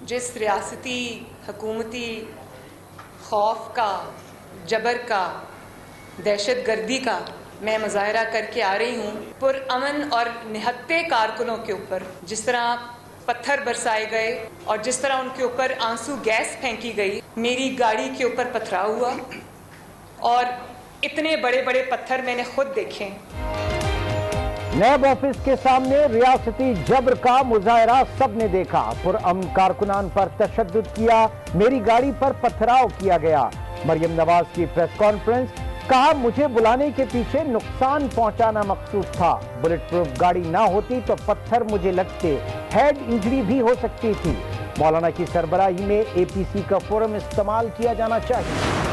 जिस रियासती हुकूमती खौफ का, जबर का, दहशत गर्दी का मैं मुजाहरा करके आ रही हूँ, पुरअमन और निहत्ते कारकुनों के ऊपर जिस तरह पत्थर बरसाए गए और जिस तरह उनके ऊपर आंसू गैस फेंकी गई, मेरी गाड़ी के ऊपर पथराव हुआ और इतने बड़े बड़े पत्थर मैंने खुद देखे। नैब ऑफिस के सामने रियासती जबर का मुजाहरा सबने देखा। पुरअमन कारकुनान पर तशद्दुद किया, मेरी गाड़ी पर पथराव किया गया। मरियम नवाज की प्रेस कॉन्फ्रेंस, कहा मुझे बुलाने के पीछे नुकसान पहुंचाना मकसूद था। बुलेट प्रूफ गाड़ी ना होती तो पत्थर मुझे लगते, हेड इंजरी भी हो सकती थी। मौलाना की सरबराही में एपीसी का फोरम इस्तेमाल किया जाना चाहिए।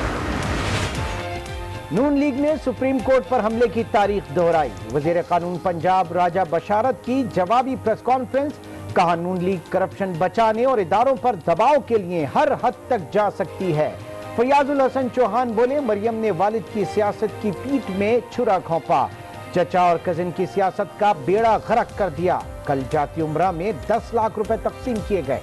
नून लीग ने सुप्रीम कोर्ट पर हमले की तारीख दोहराई। वजीर कानून पंजाब राजा बशारत की जवाबी प्रेस कॉन्फ्रेंस, कहा नून लीग करप्शन बचाने और इदारों पर दबाव के लिए हर हद तक जा सकती है। फयाजुल हसन चौहान बोले, मरियम ने वालिद की सियासत की पीठ में छुरा घोंपा, चचा और कजिन की सियासत का बेड़ा गर्क कर दिया। कल जाती उम्रा में 10 लाख रुपए तकसीम किए गए।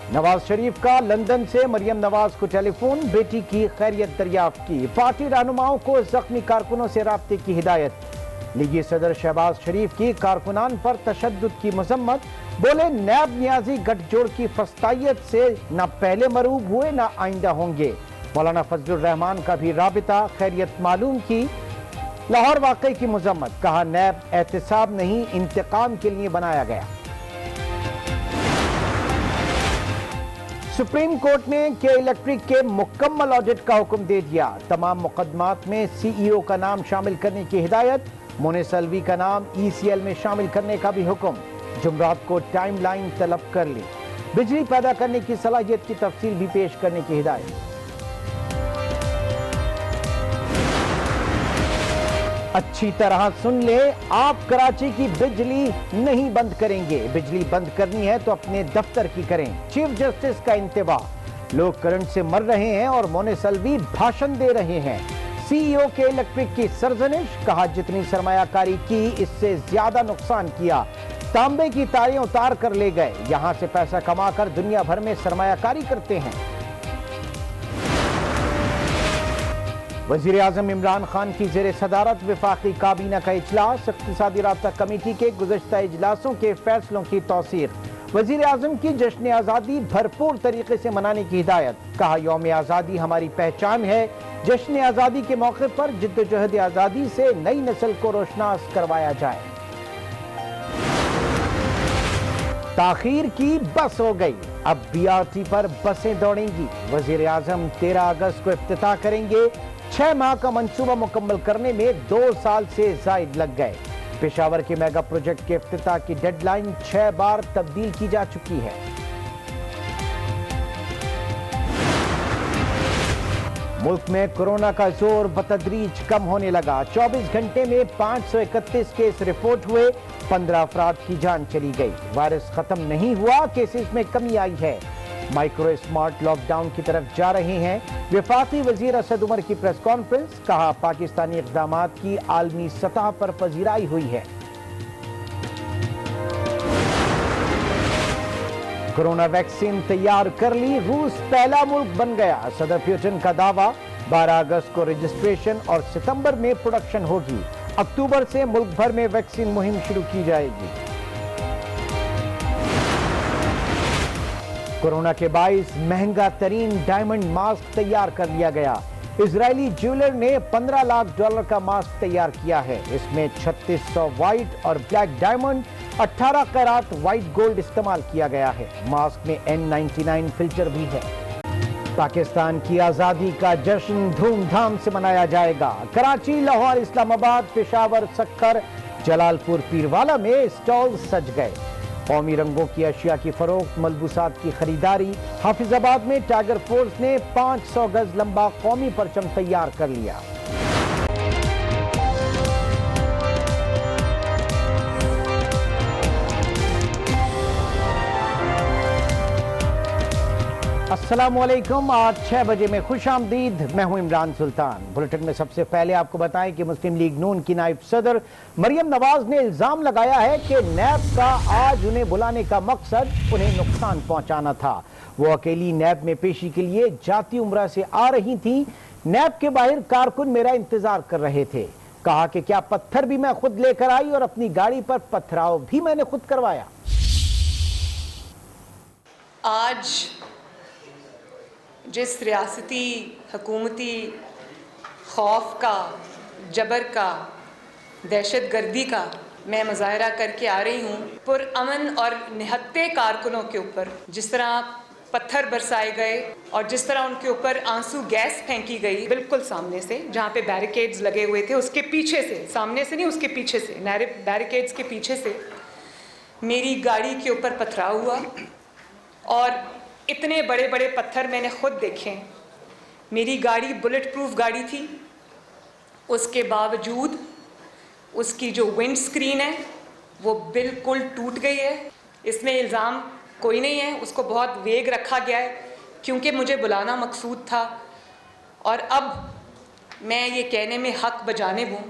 नवाज शरीफ का लंदन से मरियम नवाज को टेलीफोन, बेटी की खैरियत दरियाफ्त की। पार्टी रहनुमाओं को जख्मी कारकुनों से राब्ते की हिदायत। लीगी सदर शहबाज शरीफ की कारकुनान पर तशद्दुद की मजम्मत, बोले नैब नियाजी गठजोड़ की फस्तायत से न पहले मरूब हुए न आइंदा होंगे। मौलाना फजलुर रहमान का भी राबिता खैरियत मालूम की। लाहौर वाकई की मजम्मत, कहा नैब एहतिसाब नहीं इंतकाम के लिए बनाया गया। सुप्रीम कोर्ट ने के इलेक्ट्रिक के मुकम्मल ऑडिट का हुक्म दे दिया। तमाम मुकदमात में सीईओ का नाम शामिल करने की हिदायत। मोनिस अलवी का नाम ईसीएल में शामिल करने का भी हुक्म। जुमरात को टाइम लाइन तलब कर ली। बिजली पैदा करने की सलाहियत की तफसील भी पेश करने की हिदायत। अच्छी तरह सुन ले, आप कराची की बिजली नहीं बंद करेंगे। बिजली बंद करनी है तो अपने दफ्तर की करें। चीफ जस्टिस का इंतबाह, लोग करंट से मर रहे हैं और मोनिस अलवी भाषण दे रहे हैं। सीईओ के इलेक्ट्रिक की सरजनिश, कहा जितनी सरमायाकारी की इससे ज्यादा नुकसान किया। तांबे की तारें उतार कर ले गए, यहां से पैसा कमाकर दुनिया भर में सरमायाकारी करते हैं। वजीर आजम इमरान खान की जेर सदारत वफाकी काबीना का इजलास। इक्तिसादी राब्ता कमेटी के गुज़श्ता इजलासों के फैसलों की तौसीक। वजीर आजम की जश्न आज़ादी भरपूर तरीके से मनाने की हिदायत। कहा यौम आज़ादी हमारी पहचान है। जश्न आज़ादी के मौके पर जिद्दोजहद आज़ादी से नई नस्ल को रोशनास करवाया जाए। ताखीर की बस हो गई, अब बीआरटी पर बसें दौड़ेंगी। वजीर आजम 13 अगस्त को इफ्तिताह करेंगे। 6 माह का मंसूबा मुकम्मल करने में 2 साल से जायद लग गए। पेशावर के मेगा प्रोजेक्ट के इफ्तिताह की डेडलाइन 6 बार तब्दील की जा चुकी है। मुल्क में कोरोना का जोर बतदरीज कम होने लगा। 24 घंटे में 531 केस रिपोर्ट हुए, 15 अफराद की जान चली गई। वायरस खत्म नहीं हुआ, केसेस में कमी आई है। माइक्रो स्मार्ट लॉकडाउन की तरफ जा रहे हैं। वफाकी वजीर असद उमर की प्रेस कॉन्फ्रेंस, कहा पाकिस्तानी इक़दामात की आलमी सतह पर पजीराई हुई है। कोरोना वैक्सीन तैयार कर ली, रूस पहला मुल्क बन गया। सदर पुतिन का दावा, 12 अगस्त को रजिस्ट्रेशन और सितंबर में प्रोडक्शन होगी। अक्टूबर से मुल्क भर में वैक्सीन मुहिम शुरू की जाएगी। कोरोना के बाइस महंगा तरीन डायमंड मास्क तैयार कर लिया गया। इजरायली ज्वेलर ने $15 लाख का मास्क तैयार किया है। इसमें 3600 व्हाइट और ब्लैक डायमंड, 18 कैराट व्हाइट गोल्ड इस्तेमाल किया गया है। मास्क में N99 फिल्टर भी है। पाकिस्तान की आजादी का जश्न धूमधाम से मनाया जाएगा। कराची, लाहौर, इस्लामाबाद, पेशावर, सक्कर, जलालपुर, पीरवाला में स्टॉल सज गए। कौमी रंगों की अशिया की फरोख्त, मलबूसात की खरीदारी। हाफिजाबाद में टाइगर फोर्स ने 500 गज लंबा कौमी परचम तैयार कर लिया। अस्सलाम वालेकुम। आज 6 बजे में खुश आमदीद। मैं हूं इमरान सुल्तान। बुलेटिन में सबसे पहले आपको बताएं कि मुस्लिम लीग नून की नायब सदर मरियम नवाज ने इल्जाम लगाया है कि नैब का आज उन्हें बुलाने का मकसद उन्हें नुकसान पहुंचाना था। वो अकेली नैब में पेशी के लिए जाती उम्रा से आ रही थी। नैब के बाहर कारकुन मेरा इंतजार कर रहे थे। कहा कि क्या पत्थर भी मैं खुद लेकर आई और अपनी गाड़ी पर पथराव भी मैंने खुद करवाया। आज जिस रियासती हुकूमती खौफ का, जबर का, दहशत गर्दी का मैं मुजाहरा करके आ रही हूँ, पुरअमन और निहत्ते कारकुनों के ऊपर जिस तरह पत्थर बरसाए गए और जिस तरह उनके ऊपर आंसू गैस फेंकी गई, बिल्कुल सामने से जहाँ पे बैरिकेड्स लगे हुए थे उसके पीछे से, सामने से नहीं उसके पीछे से, बैरिकेड्स के पीछे से मेरी गाड़ी के ऊपर पथराव हुआ और इतने बड़े बड़े पत्थर मैंने खुद देखे। मेरी गाड़ी बुलेट प्रूफ गाड़ी थी, उसके बावजूद उसकी जो विंड स्क्रीन है वो बिल्कुल टूट गई है। इसमें इल्ज़ाम कोई नहीं है, उसको बहुत वेग रखा गया है क्योंकि मुझे बुलाना मकसूद था। और अब मैं ये कहने में हक बजानिब हूँ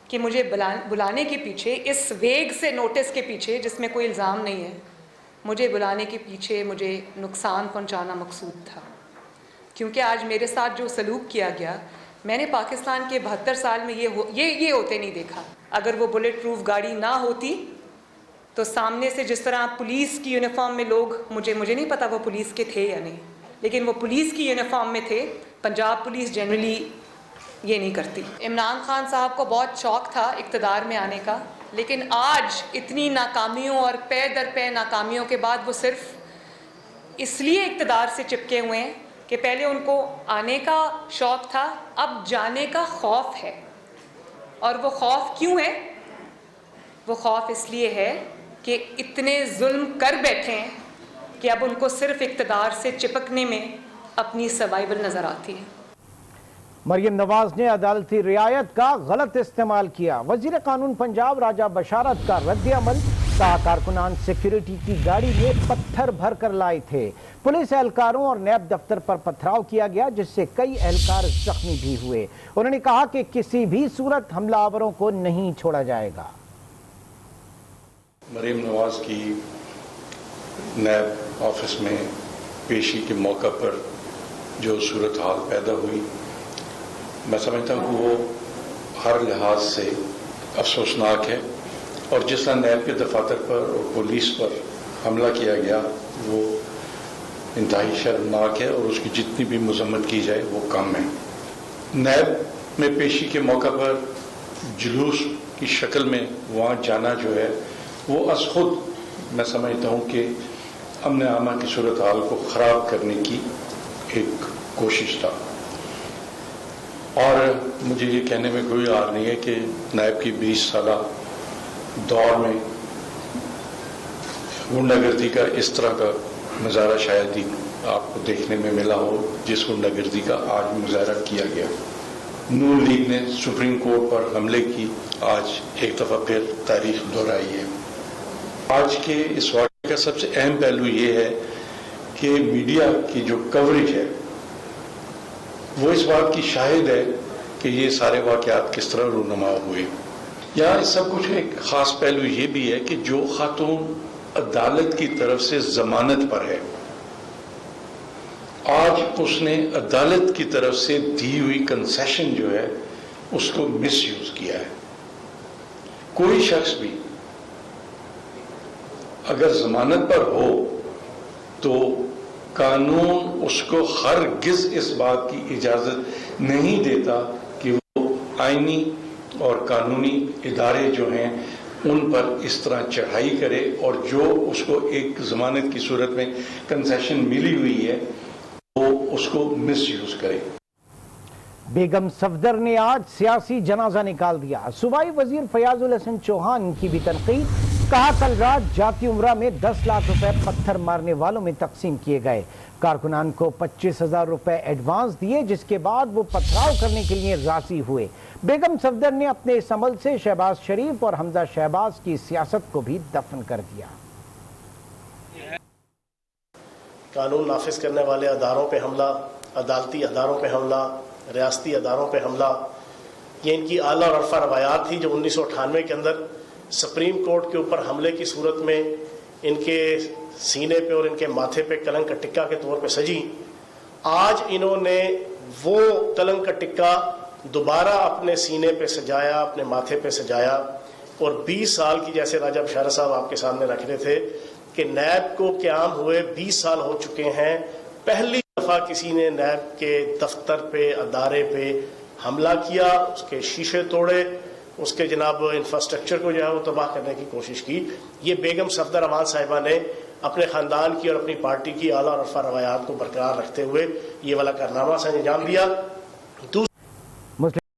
कि मुझे बुलाने के पीछे, इस वेग से नोटिस के पीछे जिसमें कोई इल्ज़ाम नहीं है, मुझे बुलाने के पीछे मुझे नुकसान पहुंचाना मकसूद था। क्योंकि आज मेरे साथ जो सलूक किया गया, मैंने पाकिस्तान के 72 साल में ये होते नहीं देखा। अगर वो बुलेट प्रूफ गाड़ी ना होती तो सामने से जिस तरह पुलिस की यूनिफॉर्म में लोग, मुझे नहीं पता वो पुलिस के थे या नहीं, लेकिन वो पुलिस की यूनिफॉर्म में थे। पंजाब पुलिस जनरली ये नहीं करती। इमरान खान साहब को बहुत शौक़ था इक़्तिदार में आने का, लेकिन आज इतनी नाकामियों और पे दर पे नाकामियों के बाद वो सिर्फ इसलिए इक़्तिदार से चिपके हुए हैं कि पहले उनको आने का शौक़ था, अब जाने का खौफ है। और वो खौफ क्यों है? वो खौफ इसलिए है कि इतने जुल्म कर बैठे हैं कि अब उनको सिर्फ इक़्तिदार से चिपकने में अपनी सर्वाइवल नज़र आती है। मरियम नवाज ने अदालती रियायत का गलत इस्तेमाल किया। वजीर कानून पंजाब राजा बशारत का रद्द अमल। कहा कारकुनान सिक्योरिटी की गाड़ी में पत्थर भर कर लाए थे। पुलिस एहलकारों और नैब दफ्तर पर पथराव किया गया जिससे कई एहलकार जख्मी भी हुए। उन्होंने कहा कि किसी भी सूरत हमलावरों को नहीं छोड़ा जाएगा। मरियम नवाज की नैब ऑफिस में पेशी के मौका पर जो सूरत हाल पैदा हुई, मैं समझता हूँ कि वो हर लिहाज से अफसोसनाक है। और जिस तरह नैब के दफातर पर और पुलिस पर हमला किया गया वो इंतहाई शर्मनाक है और उसकी जितनी भी मजम्मत की जाए वो कम है। नैब में पेशी के मौका पर जुलूस की शक्ल में वहाँ जाना जो है वो अस खुद मैं समझता हूँ कि अमन आमा की सूरत हाल को ख़राब करने की एक कोशिश था। और मुझे ये कहने में कोई आर नहीं है कि नायब की 20 साला दौर में गुंडागर्दी का इस तरह का नज़ारा शायद ही आपको देखने में मिला हो जिस गुंडागर्दी का आज मुजाहरा किया गया। नून लीग ने सुप्रीम कोर्ट पर हमले की आज एक दफ़ा फिर तारीख दोहराई है। आज के इस वाक़े का सबसे अहम पहलू ये है कि मीडिया की जो कवरेज है वो इस बात की शाहिद है कि ये सारे वाक़यात किस तरह रूनुमा हुए। यहाँ इस सब कुछ एक ख़ास पहलू ये भी है कि जो खातून अदालत की तरफ से जमानत पर है, आज उसने अदालत की तरफ से दी हुई कंसेशन जो है उसको मिसयूज किया है। कोई शख्स भी अगर जमानत पर हो तो कानून उसको हरगिज इस बात की इजाजत नहीं देता कि वो आईनी और कानूनी इदारे जो हैं उन पर इस तरह चढ़ाई करे और जो उसको एक जमानत की सूरत में कंसेशन मिली हुई है वो उसको मिसयूज करे। बेगम सफदर ने आज सियासी जनाजा निकाल दिया। सूबाई वजीर फयाजुल हसन चौहान की भी तनकीद। कहा कल रात जाती उम्रा में 10 लाख रुपए पत्थर मारने वालों में तकसीम किए गए। कारकुनान को 25,000 रुपए एडवांस दिए जिसके बाद वो पथराव करने के लिए राजी हुए। बेगम सफदर ने अपने इस अमल से शहबाज शरीफ और हमजा शहबाज की सियासत को भी दफन कर दिया। قانون نافذ کرنے والے اداروں پہ حملہ، عدالتی اداروں پہ حملہ، ریاستی اداروں پہ حملہ، یہ ان کی اعلیٰ اور عرفہ روایات تھی جو 1998 کے اندر سپریم کورٹ کے اوپر حملے کی صورت میں ان کے سینے پہ اور ان کے ماتھے پہ کلنگ کا ٹکا کے طور پہ سجی۔ آج انہوں نے وہ کلنگ کا ٹکا دوبارہ اپنے سینے پہ سجایا، اپنے ماتھے پہ سجایا، اور 20 سال کی، جیسے راجہ بشارت صاحب آپ کے سامنے رکھ رہے تھے کہ نیب کو قیام ہوئے 20 سال ہو چکے ہیں، پہلی دفعہ کسی نے نیب کے دفتر پہ، ادارے پہ حملہ کیا، اس کے شیشے توڑے، اس کے جناب انفراسٹرکچر کو جو ہے وہ تباہ کرنے کی کوشش کی۔ یہ بیگم صفدر امان صاحبہ نے اپنے خاندان کی اور اپنی پارٹی کی اعلیٰ اور عرفہ روایات کو برقرار رکھتے ہوئے یہ والا کارنامہ سے انجام دیا۔